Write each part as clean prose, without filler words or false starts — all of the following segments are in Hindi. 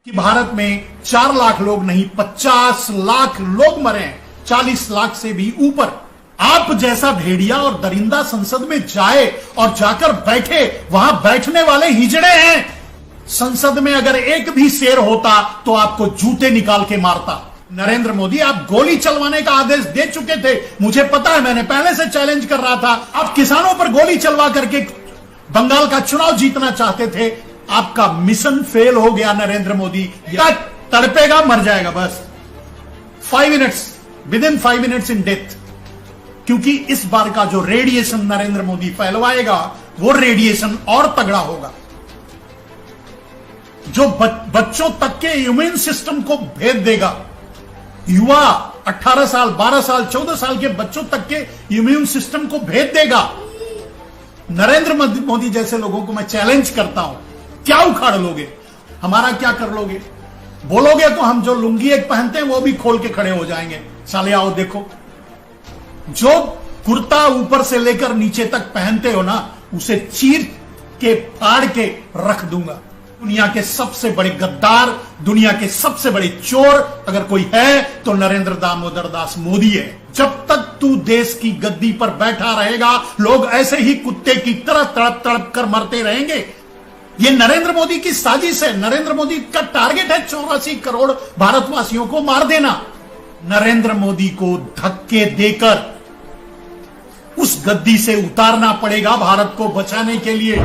कि भारत में 4 लाख लोग नहीं 50 लाख लोग मरे हैं, 40 लाख से भी ऊपर। आप जैसा भेड़िया और दरिंदा संसद में जाए और जाकर बैठे, वहां बैठने वाले हिजड़े हैं। संसद में अगर एक भी शेर होता तो आपको जूते निकाल के मारता। नरेंद्र मोदी, आप गोली चलवाने का आदेश दे चुके थे, मुझे पता है, मैंने पहले से चैलेंज कर रहा था। आप किसानों पर गोली चलवा करके बंगाल का चुनाव जीतना चाहते थे। आपका मिशन फेल हो गया नरेंद्र मोदी। या तड़पेगा, मर जाएगा बस 5 minutes, with in 5 minutes in death. क्योंकि इस बार का जो रेडिएशन नरेंद्र मोदी फैलवाएगा वो रेडिएशन और तगड़ा होगा, जो बच्चों तक के इम्यून सिस्टम को भेद देगा। युवा 18 साल 12 साल 14 साल के बच्चों तक के इम्यून सिस्टम को भेद देगा। नरेंद्र मोदी जैसे लोगों को मैं चैलेंज करता हूं, क्या उखाड़ लोगे, हमारा क्या कर लोगे? बोलोगे तो हम जो लुंगी एक पहनते हैं वो भी खोल के खड़े हो जाएंगे। साले आओ देखो, जो कुर्ता ऊपर से लेकर नीचे तक पहनते हो ना, उसे चीर के फाड़ के रख दूंगा। दुनिया के सबसे बड़े गद्दार, दुनिया के सबसे बड़े चोर अगर कोई है तो नरेंद्र दामोदर दास मोदी है। जब तक तू देश की गद्दी पर बैठा रहेगा, लोग ऐसे ही कुत्ते की तरह तड़प तड़प कर मरते रहेंगे। ये नरेंद्र मोदी की साजिश है। नरेंद्र मोदी का टारगेट है 84 करोड़ भारतवासियों को मार देना। नरेंद्र मोदी को धक्के देकर उस गद्दी से उतारना पड़ेगा भारत को बचाने के लिए।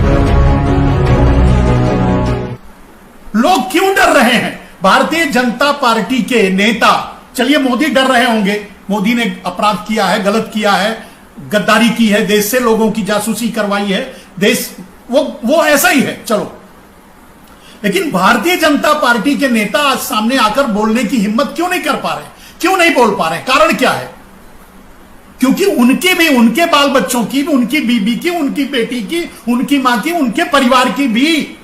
लोग क्यों डर रहे हैं? भारतीय जनता पार्टी के नेता, चलिए मोदी डर रहे होंगे, मोदी ने अपराध किया है, गलत किया है, गद्दारी की है, देश से लोगों की जासूसी करवाई है, देश वो ऐसा ही है, चलो। लेकिन भारतीय जनता पार्टी के नेता आज सामने आकर बोलने की हिम्मत क्यों नहीं कर पा रहे? क्यों नहीं बोल पा रहे? कारण क्या है? क्योंकि उनकी भी, उनके बाल बच्चों की भी, उनकी बीबी की, उनकी बेटी की, उनकी मां की, उनके परिवार की भी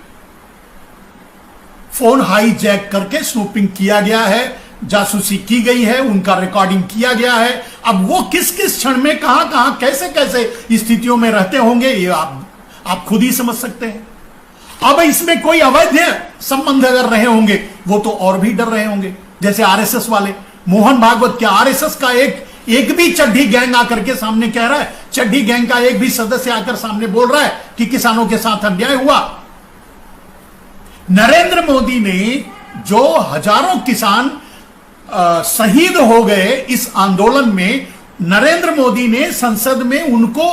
फोन हाईजैक करके स्नूपिंग किया गया है, जासूसी की गई है, उनका रिकॉर्डिंग किया गया है। अब वो किस किस क्षण में कहां कहां कैसे कैसे स्थितियों में रहते होंगे, ये आप खुद ही समझ सकते हैं। अब इसमें कोई अवैध संबंध अगर रहे होंगे वो तो और भी डर रहे होंगे। जैसे आरएसएस वाले, मोहन भागवत, क्या आरएसएस का एक भी चड्ढी गैंग आकर के सामने कह रहा है, चड्ढी गैंग का एक भी सदस्य आकर सामने बोल रहा है कि किसानों के साथ अन्याय हुआ? नरेंद्र मोदी ने जो हजारों किसान शहीद हो गए इस आंदोलन में, नरेंद्र मोदी ने संसद में उनको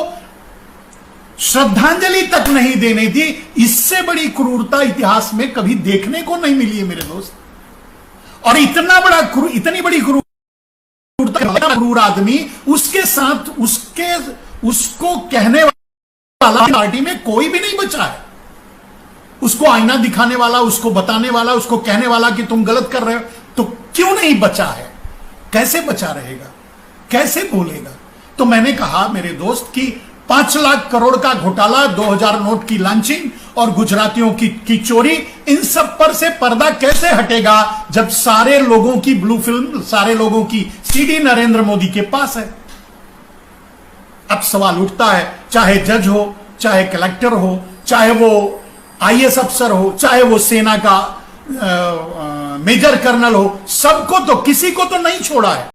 श्रद्धांजलि तक नहीं देने दी। इससे बड़ी क्रूरता इतिहास में कभी देखने को नहीं मिली है मेरे दोस्त। और इतनी बड़ी क्रूरता, क्रूर आदमी, उसके साथ उसको कहने वाला पार्टी में कोई भी नहीं बचा है। उसको आईना दिखाने वाला, उसको बताने वाला, उसको कहने वाला कि तुम गलत कर रहे हो, तो क्यों नहीं बचा है? कैसे बचा रहेगा? कैसे बोलेगा? तो मैंने कहा मेरे दोस्त कि 5 लाख करोड़ का घोटाला, 2000 नोट की लॉन्चिंग और गुजरातियों की चोरी, इन सब पर से पर्दा कैसे हटेगा जब सारे लोगों की ब्लू फिल्म, सारे लोगों की सीडी नरेंद्र मोदी के पास है? अब सवाल उठता है, चाहे जज हो, चाहे कलेक्टर हो, चाहे वो आईएएस अफसर हो, चाहे वो सेना का मेजर कर्नल हो, सबको तो, किसी को तो नहीं छोड़ा है।